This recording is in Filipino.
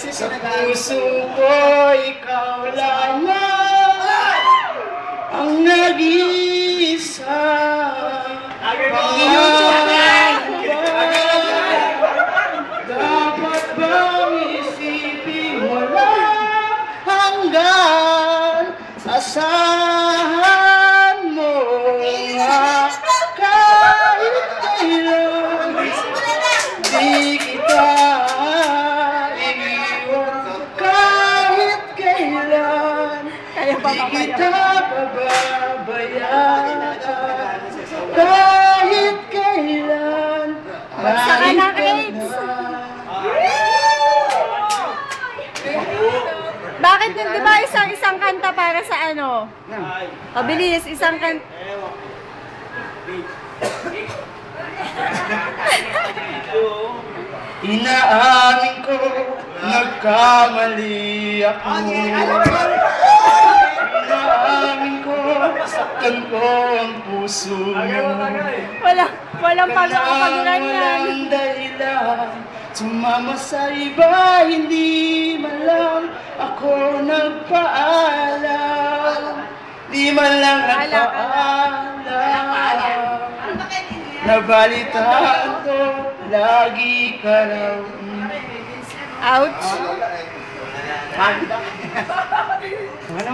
Sa puso ko, ikaw lamang ang nag-iisa. Dapat bang isipin mo lang hanggang asahan mo nga kahit kailan di kita iiwan, kahit kailan di kita pababayaan, kahit kailan Saka na, Kate. Bakit hindi ba isang kanta para sa ano? Pabilis, isang kanta. Inaamin ko, nagkamali ako. Inaamin ko, saktan ko ang puso mo. Walang pagkakapagulan yan. Walang dahilan, sumama sa iba, hindi man lang ako nagpaalam. Di man lang nagpaalam. Nabalitaan ko, lagi ka raw. Ouch. Ano?